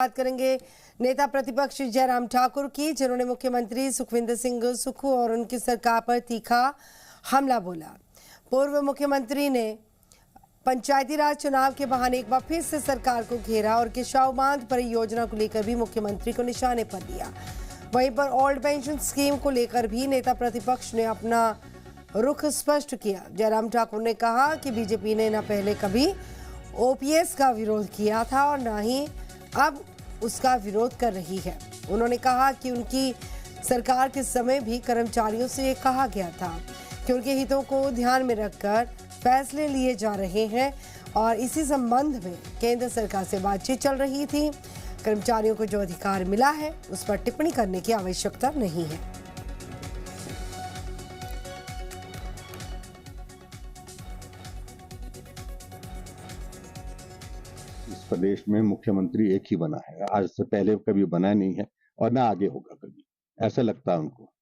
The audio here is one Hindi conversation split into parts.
बात करेंगे नेता प्रतिपक्ष जयराम ठाकुर की, जिन्होंने मुख्यमंत्री सुखविंदर सिंह सुक्खू और उनकी सरकार पर तीखा हमला बोला। पूर्व मुख्यमंत्री ने पंचायती राज चुनाव के बहाने एक बार फिर से सरकार को घेरा और किशाऊ बांध परियोजना को लेकर भी मुख्यमंत्री को निशाने पर लिया। वहीं पर ओल्ड पेंशन स्कीम को लेकर भी नेता प्रतिपक्ष ने अपना रुख स्पष्ट किया। जयराम ठाकुर ने कहा कि बीजेपी ने न पहले कभी ओपीएस का विरोध किया था और न ही अब उसका विरोध कर रही है। उन्होंने कहा कि उनकी सरकार के समय भी कर्मचारियों से ये कहा गया था कि उनके हितों को ध्यान में रखकर फैसले लिए जा रहे हैं और इसी संबंध में केंद्र सरकार से बातचीत चल रही थी। कर्मचारियों को जो अधिकार मिला है उस पर टिप्पणी करने की आवश्यकता नहीं है। इस प्रदेश में मुख्यमंत्री एक ही बना है, आज से पहले कभी बना नहीं है और ना आगे होगा कभी, ऐसा लगता है उनको।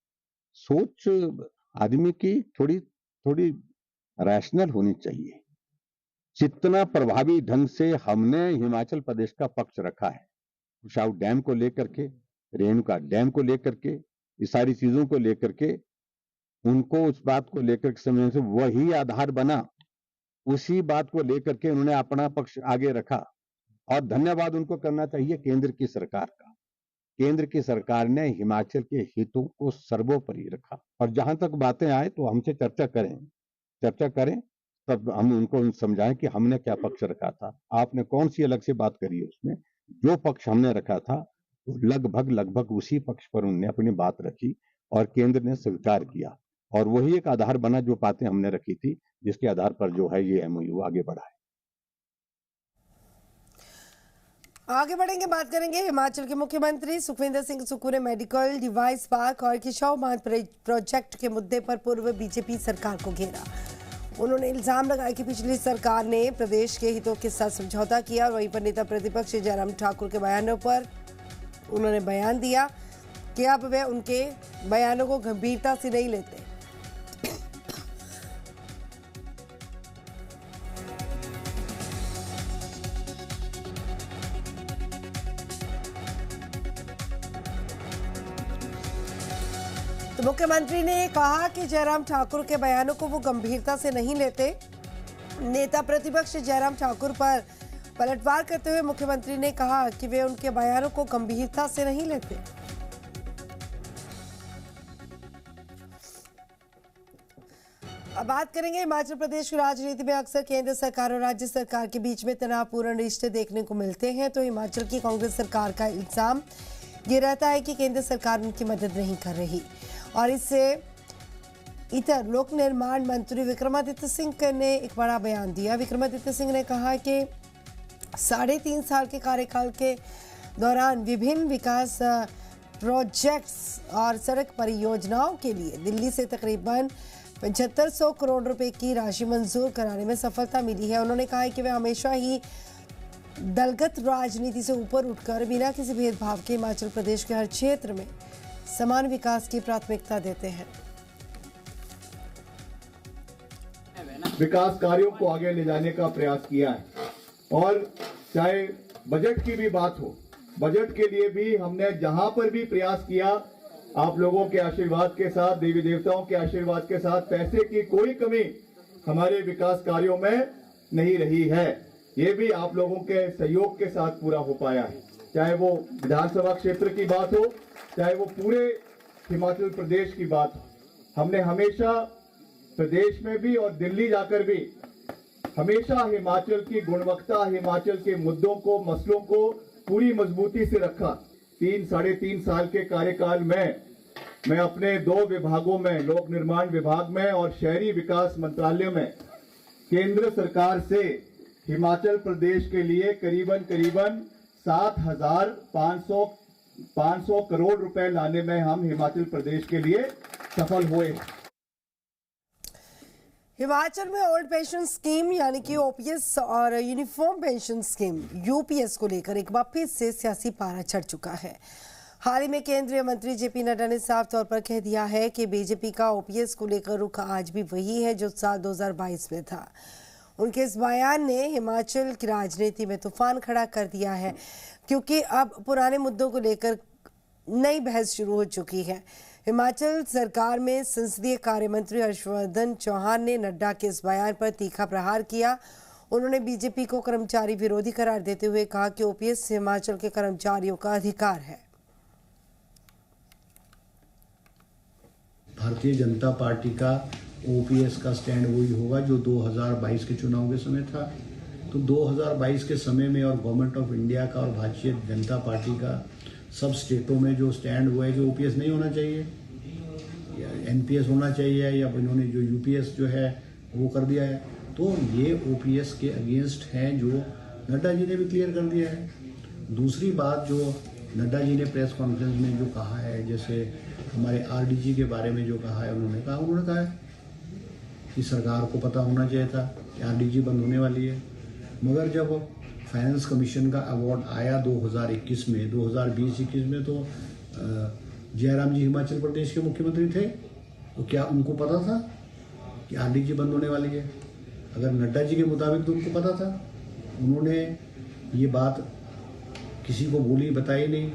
सोच आदमी की थोड़ी रैशनल होनी चाहिए। जितना प्रभावी ढंग से हमने हिमाचल प्रदेश का पक्ष रखा है, कुशाऊ डैम को लेकर के, रेणुका डैम को लेकर के, इस सारी चीजों को लेकर के, उनको उस बात को लेकर के समय से वही आधार बना, उसी बात को लेकर के उन्होंने अपना पक्ष आगे रखा और धन्यवाद उनको करना चाहिए केंद्र की सरकार का। केंद्र की सरकार ने हिमाचल के हितों को सर्वोपरि रखा और जहां तक बातें आए तो हमसे चर्चा करें तब हम उनको समझाएं कि हमने क्या पक्ष रखा था, आपने कौन सी अलग से बात करी है। उसमें जो पक्ष हमने रखा था तो लगभग उसी पक्ष पर उन्होंने अपनी बात रखी और केंद्र ने स्वीकार किया और वही एक आधार बना जो बातें हमने रखी थी, जिसके आधार पर जो है ये एमओयू आगे बढ़ा है। आगे बढ़ेंगे, बात करेंगे हिमाचल के मुख्यमंत्री सुखविंदर सिंह सुक्खू ने मेडिकल डिवाइस पार्क और किशाऊ बांध प्रोजेक्ट के मुद्दे पर पूर्व बीजेपी सरकार को घेरा। उन्होंने इल्जाम लगाया कि पिछली सरकार ने प्रदेश के हितों के साथ समझौता किया। वहीं पर नेता प्रतिपक्ष जयराम ठाकुर के बयानों पर उन्होंने बयान दिया कि अब वे उनके बयानों को गंभीरता से नहीं लेते। तो मुख्यमंत्री ने कहा कि जयराम ठाकुर के बयानों को वो गंभीरता से नहीं लेते। नेता प्रतिपक्ष जयराम ठाकुर पर पलटवार करते हुए मुख्यमंत्री ने कहा कि वे उनके बयानों को गंभीरता से नहीं लेते। अब बात करेंगे हिमाचल प्रदेश की राजनीति में अक्सर केंद्र सरकार और राज्य सरकार के बीच में तनावपूर्ण रिश्ते देखने को मिलते हैं। तो हिमाचल की कांग्रेस सरकार का इल्जाम ये रहता है कि केंद्र सरकार उनकी मदद नहीं कर रही और इससे इधर लोक निर्माण मंत्री विक्रमादित्य सिंह ने एक बड़ा बयान दिया। विक्रमादित्य सिंह ने कहा कि 3.5 साल के कार्यकाल के दौरान विभिन्न विकास प्रोजेक्ट्स और सड़क परियोजनाओं के लिए दिल्ली से तकरीबन 7500 करोड़ रुपए की राशि मंजूर कराने में सफलता मिली है। उन्होंने कहा कि वे हमेशा ही दलगत राजनीति से ऊपर उठकर बिना किसी भेदभाव के हिमाचल प्रदेश के हर क्षेत्र में समान विकास की प्राथमिकता देते हैं। विकास कार्यों को आगे ले जाने का प्रयास किया है और चाहे बजट की भी बात हो, बजट के लिए भी हमने जहां पर भी प्रयास किया, आप लोगों के आशीर्वाद के साथ, देवी देवताओं के आशीर्वाद के साथ, पैसे की कोई कमी हमारे विकास कार्यों में नहीं रही है। ये भी आप लोगों के सहयोग के साथ पूरा हो पाया है। चाहे वो विधानसभा क्षेत्र की बात हो, चाहे वो पूरे हिमाचल प्रदेश की बात हो, हमने हमेशा प्रदेश में भी और दिल्ली जाकर भी हमेशा हिमाचल की गुणवत्ता, हिमाचल के मुद्दों को, मसलों को पूरी मजबूती से रखा। 3-3.5 साल के कार्यकाल में मैं अपने 2 विभागों में, लोक निर्माण विभाग में और शहरी विकास मंत्रालय में, केंद्र सरकार से हिमाचल प्रदेश के लिए करीबन 7,500 करोड़ रुपए लाने में हम हिमाचल प्रदेश के लिए सफल हुए। हिमाचल में ओल्ड पेंशन स्कीम यानी कि ओपीएस और यूनिफॉर्म पेंशन स्कीम यूपीएस को लेकर एक बार फिर से सियासी पारा चढ़ चुका है। हाल ही में केंद्रीय मंत्री जेपी नड्डा ने साफ तौर पर कह दिया है कि बीजेपी का ओपीएस को लेकर रुख आज भी वही है जो साल 2022 में था। उनके इस बयान ने हिमाचल की राजनीति में तूफान खड़ा कर दिया है, क्योंकि अब पुराने मुद्दों को लेकर नई बहस शुरू हो चुकी है। हिमाचल सरकार में संसदीय कार्य मंत्री हर्षवर्धन चौहान ने नड्डा के इस बयान पर तीखा प्रहार किया। उन्होंने बीजेपी को कर्मचारी विरोधी करार देते हुए कहा कि ओपीएस हिमाचल के कर्मचारियों का अधिकार है। भारतीय जनता पार्टी का ओपीएस का स्टैंड वही होगा जो 2022 के चुनाव के समय था। तो 2022 के समय में और गवर्नमेंट ऑफ इंडिया का और भारतीय जनता पार्टी का सब स्टेटों में जो स्टैंड हुआ है कि ओपीएस नहीं होना चाहिए या एनपीएस होना चाहिए, या इन्होंने जो यूपीएस जो है वो कर दिया है, तो ये ओपीएस के अगेंस्ट हैं, जो नड्डा जी ने भी क्लियर कर दिया है। दूसरी बात जो नड्डा जी ने प्रेस कॉन्फ्रेंस में जो कहा है, जैसे हमारे आरडीजी के बारे में जो कहा है, उन्होंने कहा है कि सरकार को पता होना चाहिए था कि आरडीजी बंद होने वाली है। मगर जब फाइनेंस कमीशन का अवार्ड आया 2021 में, 2020-21 में, तो जयराम जी हिमाचल प्रदेश के मुख्यमंत्री थे, तो क्या उनको पता था कि आरडीजी बंद होने वाली है? अगर नड्डा जी के मुताबिक तो उनको पता था। उन्होंने ये बात किसी को बोली, बताई नहीं।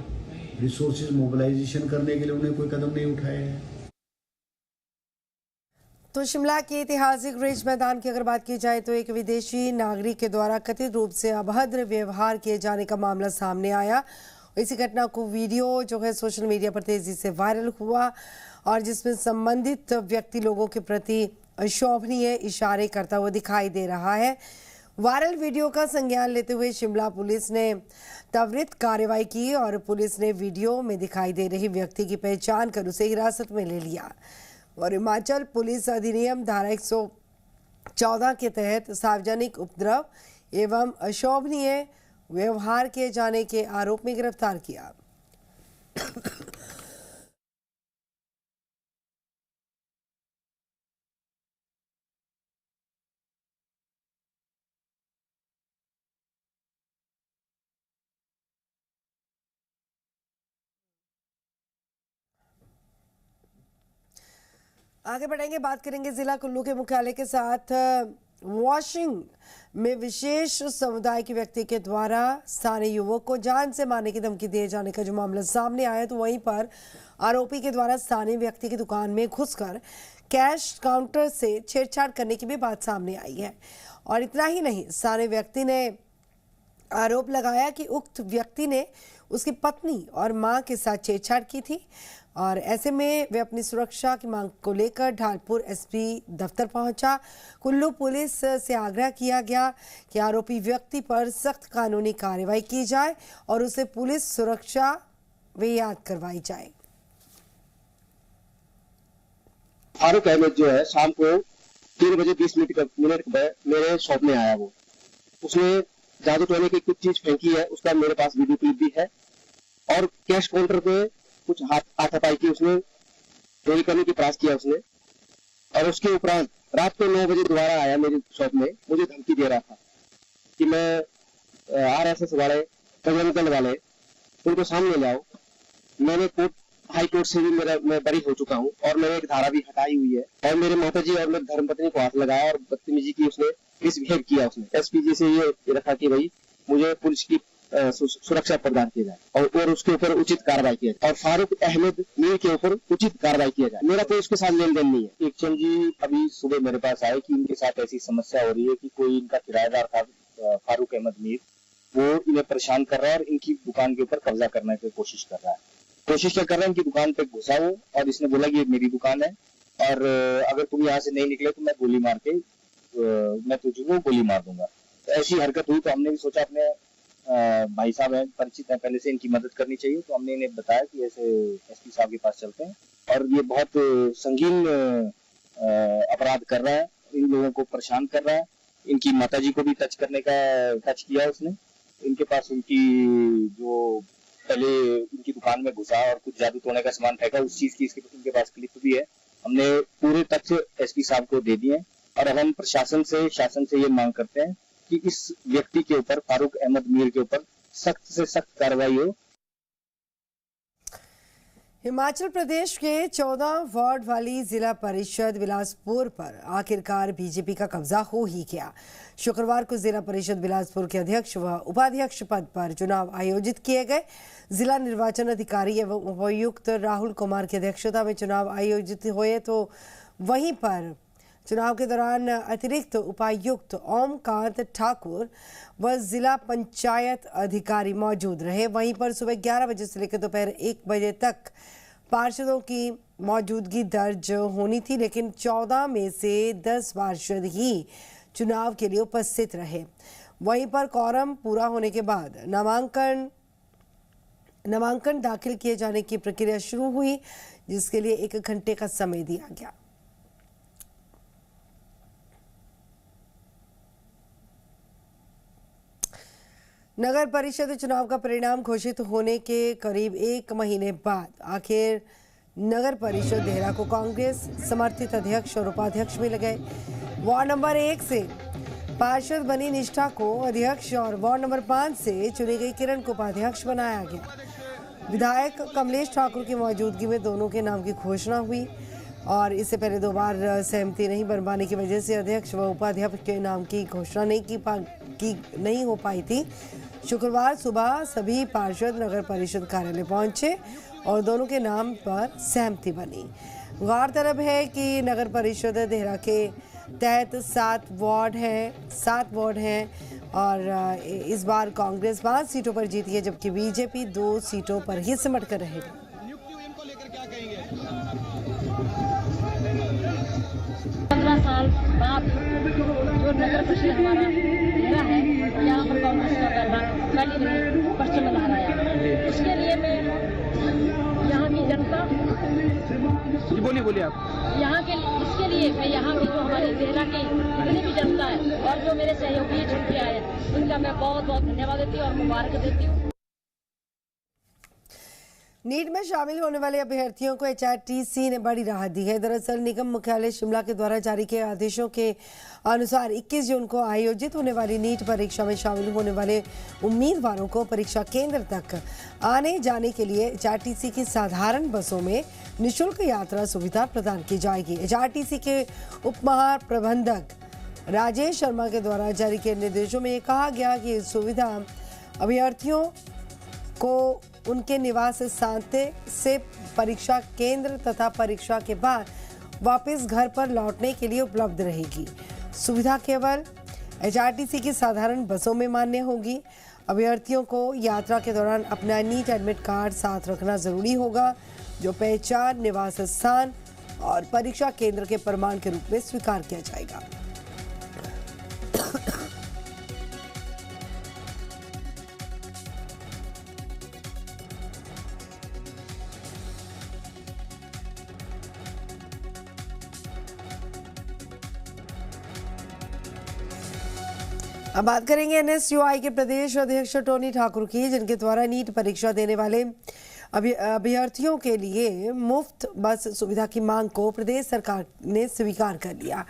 रिसोर्सेज मोबिलाइजेशन करने के लिए उन्हें कोई कदम नहीं उठाए हैं। तो शिमला के ऐतिहासिक रिज मैदान की अगर बात की जाए तो एक विदेशी नागरिक के द्वारा कथित रूप से अभद्र व्यवहार किए जाने का मामला सामने आया। इसी घटना को वीडियो जो है सोशल मीडिया पर तेजी से वायरल हुआ, और जिसमें संबंधित व्यक्ति लोगों के प्रति अशोभनीय इशारे करता हुआ दिखाई दे रहा है। वायरल वीडियो का संज्ञान लेते हुए शिमला पुलिस ने त्वरित कार्रवाई की और पुलिस ने वीडियो में दिखाई दे रही व्यक्ति की पहचान कर उसे हिरासत में ले लिया। और हिमाचल पुलिस अधिनियम धारा 114 के तहत सार्वजनिक उपद्रव एवं अशोभनीय व्यवहार किए जाने के आरोप में गिरफ्तार किया। आगे बढ़ेंगे, बात करेंगे जिला कुल्लू के मुख्यालय के साथ। वॉशिंग में विशेष समुदाय के व्यक्ति के द्वारा स्थानीय युवक को जान से मारने की धमकी दिए जाने का जो मामला सामने आया, तो वहीं पर आरोपी के द्वारा स्थानीय व्यक्ति की दुकान में घुसकर कैश काउंटर से छेड़छाड़ करने की भी बात सामने आई है। और इतना ही नहीं, स्थानीय व्यक्ति ने आरोप लगाया कि उक्त व्यक्ति ने उसकी पत्नी और मां के साथ छेड़छाड़ की थी, और ऐसे में वे अपनी सुरक्षा की मांग को लेकर ढालपुर एसपी दफ्तर पहुंचा। कुल्लू पुलिस से आग्रह किया गया कि आरोपी व्यक्ति पर सख्त कानूनी कार्रवाई की जाए और उसे पुलिस सुरक्षा याद करवाई जाए। फारूक अहमद जो है शाम को 3 बजे 20 मिनट मेरे शॉप में आया। वो उसने जादू टोने की कुछ चीज फेंकी है, उसका मेरे पास वीडियो क्लिप भी है। और कैश काउंटर पे कुछ हाथापाई की उसने चोरी करने की प्रयास किया उसने। और उसके उपरांत रात को 9 बजे दोबारा आया मेरी शॉप में, मुझे धमकी दे रहा था कि मैं आरएसएस वाले, बजरंग दल वाले, उनको सामने लाओ। मैंने हाई कोर्ट से भी मैं बरी हो चुका हूँ और मैंने एक धारा भी हटाई हुई है। और मेरे माताजी और मेरे धर्मपत्नी को हाथ लगाया और बदतमीजी की उसने, मिसबिहेव किया उसने। एसपी जी से ये रखा कि भाई मुझे पुलिस की सुरक्षा प्रदान की जाए और उसके ऊपर उचित कार्रवाई की जाए और फारूक अहमद मीर के ऊपर उचित कार्रवाई किया जाए। मेरा कोई उसके साथ लेन देन नहीं है। एकचंद जी अभी सुबह मेरे पास आए कि इनके साथ ऐसी समस्या हो रही है कि कोई इनका किराएदार था फारूक अहमद मीर, वो इन्हें परेशान कर रहा है और इनकी दुकान के ऊपर कब्जा करने की कोशिश कर रहा है। इनकी दुकान पे घुसा वो और इसने बोला कि ये मेरी दुकान है और अगर तुम यहाँ से नहीं निकले तो मैं गोली मार के मैं तुझको गोली मार दूंगा। तो ऐसी हरकत हुई तो हमने भी सोचा अपने भाई साहब हैं, परिचित हैं पहले से, इनकी मदद करनी चाहिए। तो हमने इन्हें बताया कि ऐसे एसपी साहब के पास चलते हैं और ये बहुत संगीन अपराध कर रहा है, इन लोगों को परेशान कर रहा है। इनकी माताजी को भी टच किया उसने। इनके पास उनकी जो पहले इनकी दुकान में घुसा और कुछ जादू टोने का सामान फेंका, उस चीज की इनके पास क्लिप भी है। हमने पूरे तथ्य एसपी साहब को दे दिए और अब हम शासन से ये मांग करते हैं कि इस व्यक्ति के ऊपर, फारूक अहमद मीर के ऊपर सख्त से सख्त कार्रवाई हो। हिमाचल प्रदेश के 14 वार्ड वाली जिला परिषद बिलासपुर पर आखिरकार बीजेपी का कब्जा हो ही गया। शुक्रवार को जिला परिषद बिलासपुर के अध्यक्ष व उपाध्यक्ष पद पर चुनाव आयोजित किए गए। जिला निर्वाचन अधिकारी एवं उपायुक्त राहुल कुमार की अध्यक्षता में चुनाव आयोजित हुए, तो वहीं पर चुनाव के दौरान अतिरिक्त उपायुक्त ओमकांत ठाकुर व जिला पंचायत अधिकारी मौजूद रहे। वहीं पर सुबह 11 बजे से लेकर दोपहर 1 बजे तक पार्षदों की मौजूदगी दर्ज होनी थी, लेकिन 14 में से 10 पार्षद ही चुनाव के लिए उपस्थित रहे। वहीं पर कोरम पूरा होने के बाद नामांकन दाखिल किए जाने की प्रक्रिया शुरू हुई, जिसके लिए 1 घंटे का समय दिया गया। नगर परिषद चुनाव का परिणाम घोषित होने के करीब 1 महीने बाद आखिर नगर परिषद देहरा को कांग्रेस समर्थित अध्यक्ष और उपाध्यक्ष मिल गए। वार्ड नंबर 1 से पार्षद बनी निष्ठा को अध्यक्ष और वार्ड नंबर 5 से चुनी गई किरण को उपाध्यक्ष बनाया गया। विधायक कमलेश ठाकुर की मौजूदगी में दोनों के नाम की घोषणा हुई और इससे पहले 2 बार सहमति नहीं बन पाने की वजह से अध्यक्ष व उपाध्यक्ष के नाम की घोषणा नहीं हो पाई थी। शुक्रवार सुबह सभी पार्षद नगर परिषद कार्यालय पहुंचे और दोनों के नाम पर सहमति बनी। गौरतलब है कि नगर परिषद देहरा के तहत 7 वार्ड हैं और इस बार कांग्रेस 5 सीटों पर जीती है, जबकि बीजेपी 2 सीटों पर ही सिमट कर रहेगी। 15 साल बाद जो नगर परिषद हमारा मेरा है, यहाँ पर कांग्रेस का दरबार पहली पश्चिम में लहराया। उसके लिए मैं यहाँ की जनता बोलिए आप यहाँ के इसके लिए मैं यहाँ की जो हमारी देहरा की जितनी भी जनता है और जो मेरे सहयोगी चुन के आए उनका मैं बहुत बहुत धन्यवाद देती हूँ और मुबारक देती हूँ। नीट में शामिल होने वाले अभ्यर्थियों को HRTC ने बड़ी राहत दी है। दरअसल निगम मुख्यालय शिमला के द्वारा जारी किए आदेशों के अनुसार 21 जून को आयोजित होने वाली नीट परीक्षा में शामिल होने वाले उम्मीदवारों को परीक्षा केंद्र तक आने जाने के लिए HRTC की साधारण बसों में निःशुल्क यात्रा सुविधा प्रदान की जाएगी। HRTC के उप महाप्रबंधक राजेश शर्मा के द्वारा जारी किए निर्देशों में कहा गया कि सुविधा अभ्यर्थियों को उनके निवास स्थान से परीक्षा केंद्र तथा परीक्षा के बाद वापस घर पर लौटने के लिए उपलब्ध रहेगी। सुविधा केवल HRTC की साधारण बसों में मान्य होगी। अभ्यर्थियों को यात्रा के दौरान अपना नीट एडमिट कार्ड साथ रखना जरूरी होगा, जो पहचान, निवास स्थान और परीक्षा केंद्र के प्रमाण के रूप में स्वीकार किया जाएगा। अब बात करेंगे NSUI के प्रदेश अध्यक्ष टोनी ठाकुर की, जिनके द्वारा नीट परीक्षा देने वाले अभ्यर्थियों के लिए मुफ्त बस सुविधा की मांग को प्रदेश सरकार ने स्वीकार कर लिया।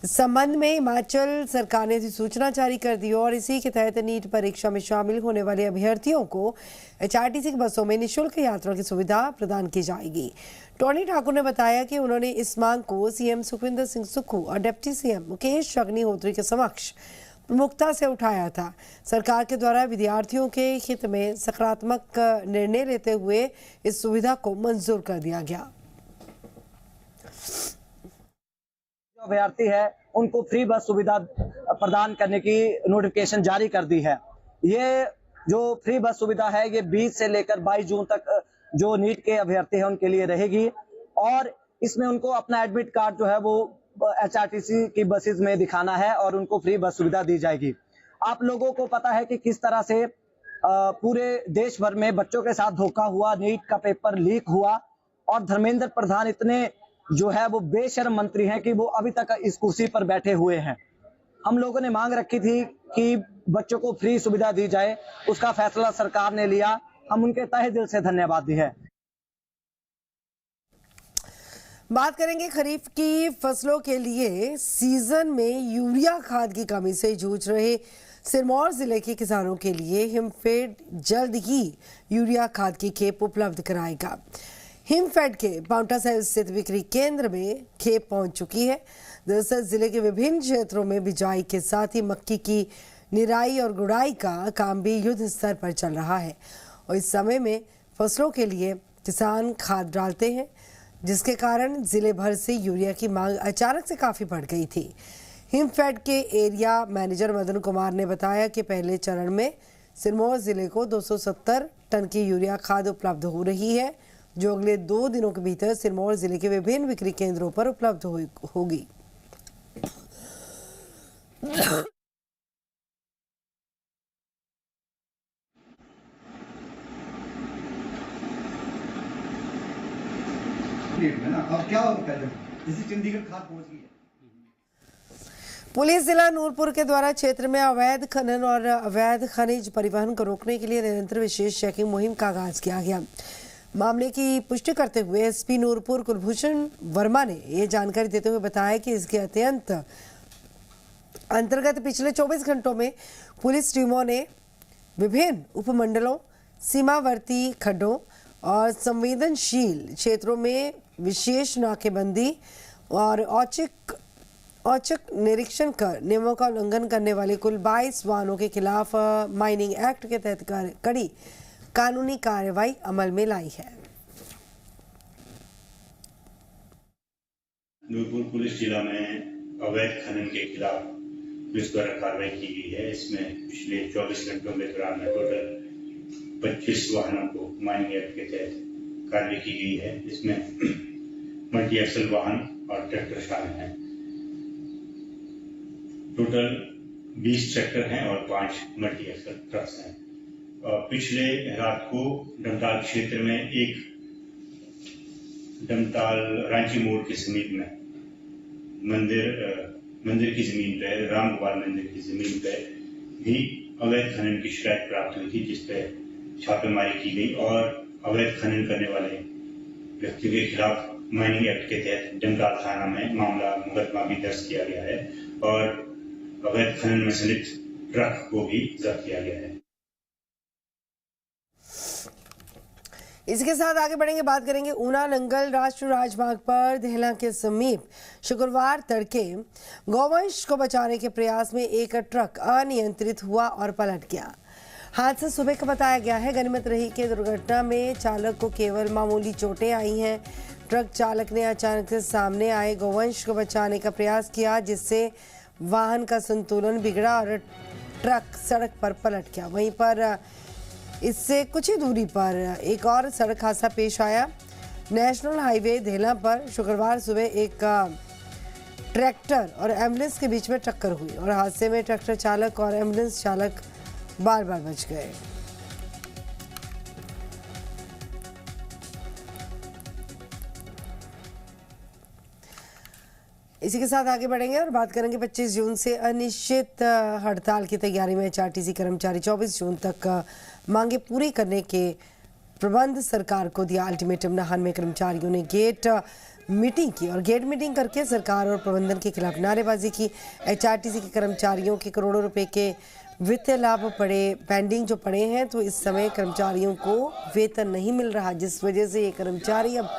इस संबंध में हिमाचल सरकार ने अधिसूचना जारी कर दी और इसी के तहत नीट परीक्षा में शामिल होने वाले अभ्यर्थियों को HRTC की बसों में निःशुल्क यात्रा की सुविधा प्रदान की जाएगी। टोनी ठाकुर ने बताया कि उन्होंने इस मांग को CM सुखविंदर सिंह सुक्खू और डिप्टी CM मुकेश अग्निहोत्री के समक्ष प्रमुखता से उठाया था। सरकार के द्वारा विद्यार्थियों के हित में सकारात्मक निर्णय लेते हुए इस सुविधा को मंजूर कर दिया गया। जो अभ्यर्थी है उनको फ्री बस सुविधा प्रदान करने की नोटिफिकेशन जारी कर दी है। ये जो फ्री बस सुविधा है ये 20 से लेकर 22 जून तक जो नीट के अभ्यर्थी हैं उनके लिए रहेगी और इसमें उनको अपना एडमिट कार्ड जो है वो HRTC की बसेस में दिखाना है और उनको फ्री बस सुविधा दी जाएगी। आप लोगों को पता है कि किस तरह से पूरे देश भर में बच्चों के साथ धोखा हुआ, नीट का पेपर लीक हुआ और धर्मेंद्र प्रधान इतने जो है वो बेशर्म मंत्री हैं कि वो अभी तक इस कुर्सी पर बैठे हुए हैं। हम लोगों ने मांग रखी थी कि बच्चों को फ्री सुविधा दी जाए, उसका फैसला सरकार ने लिया। हम उनके तहे दिल से धन्यवादी है। बात करेंगे खरीफ की फसलों के लिए सीजन में यूरिया खाद की कमी से जूझ रहे सिरमौर जिले के किसानों के लिए हिमफेड जल्द ही यूरिया खाद की खेप उपलब्ध कराएगा। हिमफेड के पांवटा साहिब स्थित बिक्री केंद्र में खेप पहुंच चुकी है। दरअसल जिले के विभिन्न क्षेत्रों में बिजाई के साथ ही मक्की की निराई और गुड़ाई का काम भी युद्ध स्तर पर चल रहा है और इस समय में फसलों के लिए किसान खाद डालते हैं, जिसके कारण जिले भर से यूरिया की मांग अचानक से काफी बढ़ गई थी। हिमफेड के एरिया मैनेजर मदन कुमार ने बताया कि पहले चरण में सिरमौर जिले को 270 टन की यूरिया खाद उपलब्ध हो रही है, जो अगले 2 दिनों के भीतर सिरमौर जिले के विभिन्न बिक्री केंद्रों पर उपलब्ध होगी। अब क्या होगा जैसे चंडीगढ़ खाद पहुंच गई है। पुलिस जिला नूरपुर के द्वारा क्षेत्र में अवैध खनन और अवैध खनिज परिवहन को रोकने के लिए निरंतर विशेष चेकिंग मुहिम का आगाज किया गया। मामले की पुष्टि करते हुए एसपी नूरपुर कुलभूषण वर्मा ने ये जानकारी देते हुए बताया कि इसके अंतर्गत पिछले 24 घंटों में पुलिस टीमों ने विभिन्न उपमंडलों, सीमावर्ती खड्डों और संवेदनशील क्षेत्रों में विशेष नाकेबंदी और औचक निरीक्षण कर नियमों का उल्लंघन करने वाले कुल 22 वाहनों के खिलाफ माइनिंग एक्ट के तहत कड़ी कानूनी कार्रवाई अमल में लाई है। नूरपुर पुलिस जिला में अवैध खनन के खिलाफ पुलिस द्वारा कार्रवाई की गई है। इसमें पिछले 24 घंटों के दौरान टोटल 25 वाहनों को माइनिंग एक्ट के तहत कार्रवाई की गई है। इसमें मल्टी एक्सल वाहन और ट्रैक्टर शामिल हैं। टोटल 20 ट्रैक्टर हैं और 5 मल्टी एक्सल ट्रक्स हैं। पिछले रात को डमताल क्षेत्र में एक डमताल रांची मोड़ के समीप में मंदिर की जमीन पर, राम गोपाल मंदिर की जमीन पर भी अवैध खनन की शिकायत प्राप्त हुई थी, जिस पर छापेमारी की गई और अवैध खनन करने वाले व्यक्तियों के खिलाफ माइनिंग एक्ट के तहत डमताल थाना में मुकदमा भी दर्ज किया गया है और अवैध खनन में संलिप्त ट्रक को भी जब्त किया गया है। इसके साथ आगे बढ़ेंगे, बात करेंगे ऊना नंगल राष्ट्रीय राजमार्ग पर देहला के समीप शुक्रवार तड़के गौवंश को बचाने के प्रयास में एक ट्रक अनियंत्रित हुआ और पलट गया। हादसा सुबह का बताया गया है। गनीमत रही कि दुर्घटना में चालक को केवल मामूली चोटें आई हैं। ट्रक चालक ने अचानक से सामने आए गौवंश को बचाने का प्रयास किया, जिससे वाहन का संतुलन बिगड़ा और ट्रक सड़क पर पलट गया। वहीं पर इससे कुछ ही दूरी पर एक और सड़क हादसा पेश आया। नेशनल हाईवे देहला पर शुक्रवार सुबह एक ट्रैक्टर और एम्बुलेंस के बीच में टक्कर हुई और हादसे में ट्रैक्टर चालक और एम्बुलेंस चालक बार बार बच गए। इसी के साथ आगे बढ़ेंगे और बात करेंगे 25 जून से अनिश्चित हड़ताल की तैयारी में एचआरटीसी कर्मचारी 24 जून तक मांगे पूरी करने के प्रबंध सरकार को दिया अल्टीमेटम। नाहन में कर्मचारियों ने गेट मीटिंग की और गेट मीटिंग करके सरकार और प्रबंधन के खिलाफ नारेबाजी की। एचआरटीसी के कर्मचारियों के करोड़ों रुपए के वित्तीय लाभ पेंडिंग जो पड़े हैं, तो इस समय कर्मचारियों को वेतन नहीं मिल रहा, जिस वजह से ये कर्मचारी अब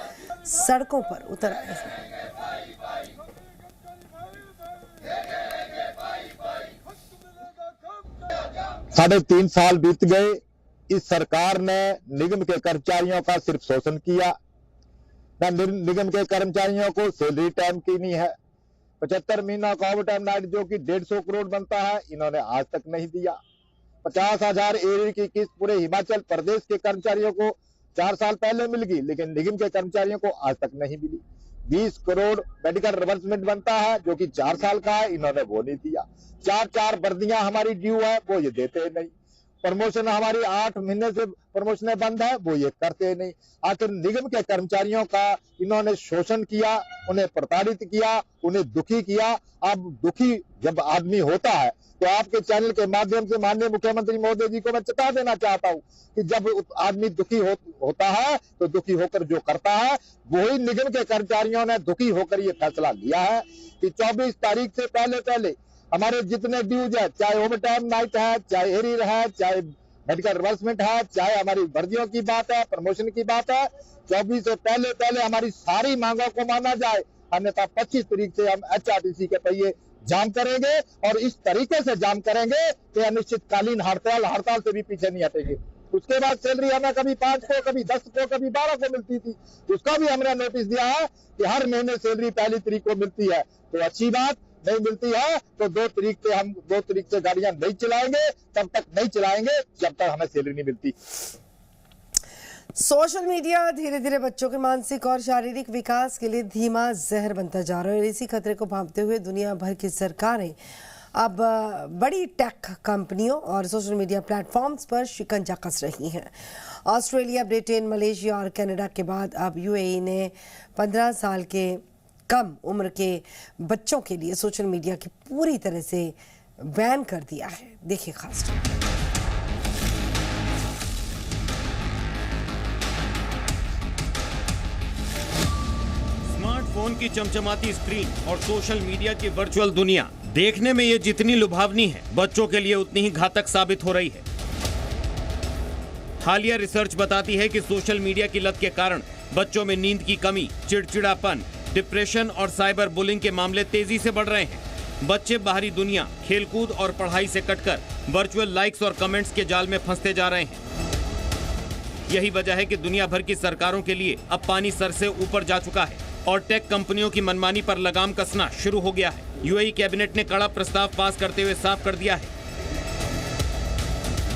सड़कों पर उतर आए हैं। 3.5 साल बीत गए। इस सरकार ने निगम के कर्मचारियों का सिर्फ शोषण किया। निगम के कर्मचारियों को सैलरी टाइम की नहीं है। 75 महीना का ओवर टाइम नाइट जो कि 150 करोड़ बनता है, इन्होंने आज तक नहीं दिया। 50,000 एरियर की किस्त पूरे हिमाचल प्रदेश के कर्मचारियों को 4 साल पहले मिल गई, लेकिन निगम के कर्मचारियों को आज तक नहीं मिली। 20 करोड़ मेडिकल रिवर्समेंट बनता है जो कि 4 साल का है, इन्होंने वो नहीं दिया। 4 वर्दियां हमारी ड्यू है, वो ये देते नहीं। प्रमोशन हमारी 8 महीने से प्रमोशन बंद है, वो ये करते नहीं। आखिर निगम के कर्मचारियों का इन्होंने शोषण किया, उन्हें प्रताड़ित किया, उन्हें दुखी किया। अब दुखी जब आदमी होता है तो आपके चैनल के माध्यम से माननीय मुख्यमंत्री महोदय जी को मैं चेता देना चाहता हूँ कि जब आदमी दुखी होता है तो दुखी होकर जो करता है, वही निगम के कर्मचारियों ने दुखी होकर ये फैसला लिया है कि 24 तारीख से पहले हमारे जितने ड्यूज है, चाहे ओवर टाइम नाइट है, चाहे एरियर है, चाहे मेडिकल रिवर्समेंट है, चाहे हमारी वर्दियों की बात है, प्रमोशन की बात है, 24 से पहले हमारी सारी मांगों को माना जाए, अन्यथा 25 तारीख से हम HRTC के पहिए जाम करेंगे और इस तरीके से जाम करेंगे कि अनिश्चितकालीन हड़ताल से भी पीछे नहीं हटेंगे। उसके बाद सैलरी हमें कभी 5 को, कभी 10 को, कभी 12 को मिलती थी, उसका भी हमने नोटिस दिया है कि हर महीने सैलरी पहली तारीख को मिलती है। तो अच्छी बात, नहीं मिलती है तो 2 तारीख से गाड़ियां नहीं चलाएंगे, तब तक नहीं चलाएंगे जब तक हमें सैलरी नहीं मिलती। सोशल मीडिया धीरे धीरे बच्चों के मानसिक और शारीरिक विकास के लिए धीमा जहर बनता जा रहा है और इसी खतरे को भांपते हुए दुनिया भर की सरकारें अब बड़ी टेक कंपनियों और सोशल मीडिया प्लेटफॉर्म्स पर शिकंजा कस रही हैं। ऑस्ट्रेलिया, ब्रिटेन, मलेशिया और कनाडा के बाद अब UAE ने 15 साल के कम उम्र के बच्चों के लिए सोशल मीडिया की पूरी तरह से बैन कर दिया है। देखिए खास स्मार्टफोन की चमचमाती स्क्रीन और सोशल मीडिया की वर्चुअल दुनिया देखने में ये जितनी लुभावनी है, बच्चों के लिए उतनी ही घातक साबित हो रही है। हालिया रिसर्च बताती है कि सोशल मीडिया की लत के कारण बच्चों में नींद की कमी, चिड़चिड़ापन, डिप्रेशन और साइबर बुलिंग के मामले तेजी से बढ़ रहे हैं। बच्चे बाहरी दुनिया, खेलकूद और पढ़ाई से कटकर वर्चुअल लाइक्स और कमेंट्स के जाल में फंसते जा रहे हैं। यही वजह है कि दुनिया भर की सरकारों के लिए अब पानी सर से ऊपर जा चुका है और टेक कंपनियों की मनमानी पर लगाम कसना शुरू हो गया है। UAE कैबिनेट ने कड़ा प्रस्ताव पास करते हुए साफ कर दिया है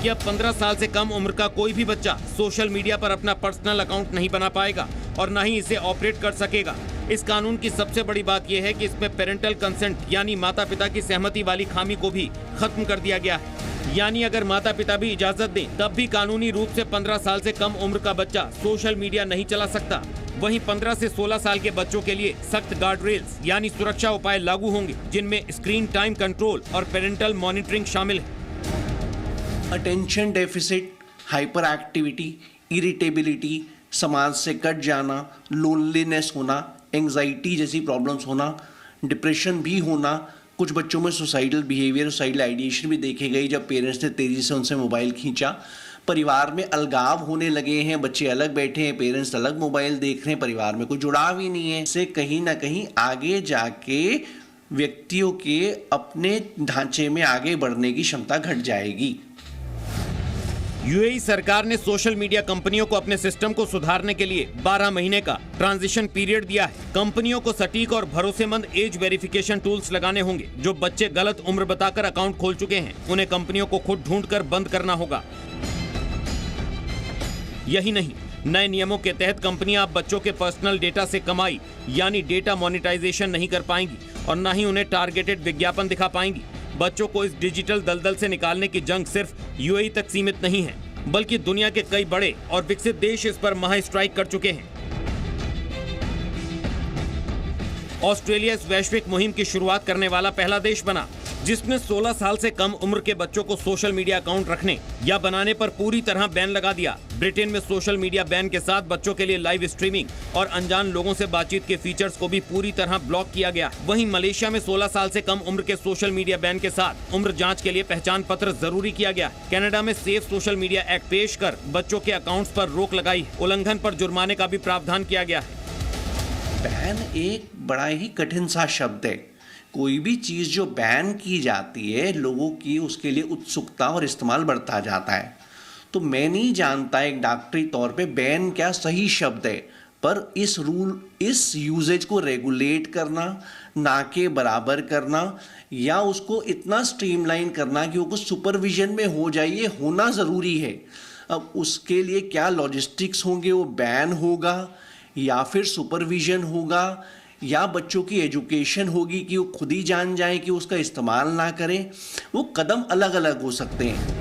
कि अब 15 साल से कम उम्र का कोई भी बच्चा सोशल मीडिया पर अपना पर्सनल अकाउंट नहीं बना पाएगा और न ही इसे ऑपरेट कर सकेगा। इस कानून की सबसे बड़ी बात यह है कि इसमें पेरेंटल कंसेंट यानी माता पिता की सहमति वाली खामी को भी खत्म कर दिया गया है। यानी अगर माता पिता भी इजाजत दें तब भी कानूनी रूप से 15 साल से कम उम्र का बच्चा सोशल मीडिया नहीं चला सकता। वहीं 15 से 16 साल के बच्चों के लिए सख्त गार्ड रेल्स यानी सुरक्षा उपाय लागू होंगे, जिनमें स्क्रीन टाइम कंट्रोल और पेरेंटल मॉनिटरिंग शामिल है। Attention deficit, hyper activity, irritability, समाज से कट जाना, लोनलीनेस होना, एंग्जाइटी जैसी प्रॉब्लम्स होना, डिप्रेशन भी होना, कुछ बच्चों में सुसाइडल बिहेवियर, सुसाइडल आइडिएशन भी देखे गए जब पेरेंट्स ने तेजी से उनसे मोबाइल खींचा। परिवार में अलगाव होने लगे हैं, बच्चे अलग बैठे हैं, पेरेंट्स अलग मोबाइल देख रहे हैं, परिवार में कोई जुड़ाव ही नहीं है। इससे कहीं ना कहीं आगे जाके व्यक्तियों के अपने ढांचे में आगे बढ़ने की क्षमता घट जाएगी। UAE सरकार ने सोशल मीडिया कंपनियों को अपने सिस्टम को सुधारने के लिए 12 महीने का ट्रांजिशन पीरियड दिया है। कंपनियों को सटीक और भरोसेमंद एज वेरिफिकेशन टूल्स लगाने होंगे। जो बच्चे गलत उम्र बताकर अकाउंट खोल चुके हैं उन्हें कंपनियों को खुद ढूंढकर बंद करना होगा। यही नहीं, नए नियमों के तहत कंपनियां अब बच्चों के पर्सनल डेटा से कमाई यानी डेटा मोनेटाइजेशन नहीं कर पाएंगी और न ही उन्हें टारगेटेड विज्ञापन दिखा पाएंगी। बच्चों को इस डिजिटल दलदल से निकालने की जंग सिर्फ UAE तक सीमित नहीं है, बल्कि दुनिया के कई बड़े और विकसित देश इस पर महा स्ट्राइक कर चुके हैं। ऑस्ट्रेलिया इस वैश्विक मुहिम की शुरुआत करने वाला पहला देश बना, जिसने 16 साल से कम उम्र के बच्चों को सोशल मीडिया अकाउंट रखने या बनाने पर पूरी तरह बैन लगा दिया। ब्रिटेन में सोशल मीडिया बैन के साथ बच्चों के लिए लाइव स्ट्रीमिंग और अनजान लोगों से बातचीत के फीचर्स को भी पूरी तरह ब्लॉक किया गया। वहीं मलेशिया में 16 साल से कम उम्र के सोशल मीडिया बैन के साथ उम्र जांच के लिए पहचान पत्र जरूरी किया गया। कनाडा में सेफ सोशल मीडिया एक्ट पेश कर बच्चों के अकाउंट्स पर रोक लगाई, उल्लंघन पर जुर्माने का भी प्रावधान किया गया है। बैन एक बड़ा ही कठिन सा शब्द है। कोई भी चीज़ जो बैन की जाती है, लोगों की उसके लिए उत्सुकता और इस्तेमाल बढ़ता जाता है। तो मैं नहीं जानता एक डॉक्टरी तौर पे बैन क्या सही शब्द है, पर इस यूजेज को रेगुलेट करना, ना के बराबर करना या उसको इतना स्ट्रीमलाइन करना कि वो कुछ सुपरविजन में हो जाए, ये होना ज़रूरी है। अब उसके लिए क्या लॉजिस्टिक्स होंगे, वो बैन होगा या फिर सुपरविजन होगा या बच्चों की एजुकेशन होगी कि वो खुद ही जान जाएं कि उसका इस्तेमाल ना करें, वो कदम अलग अलग हो सकते हैं।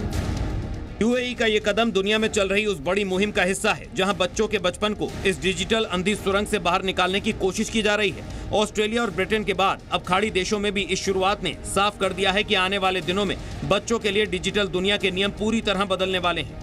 UAE का ये कदम दुनिया में चल रही उस बड़ी मुहिम का हिस्सा है जहां बच्चों के बचपन को इस डिजिटल अंधी सुरंग से बाहर निकालने की कोशिश की जा रही है। ऑस्ट्रेलिया और ब्रिटेन के बाद अब खाड़ी देशों में भी इस शुरुआत ने साफ कर दिया है कि आने वाले दिनों में बच्चों के लिए डिजिटल दुनिया के नियम पूरी तरह बदलने वाले हैं।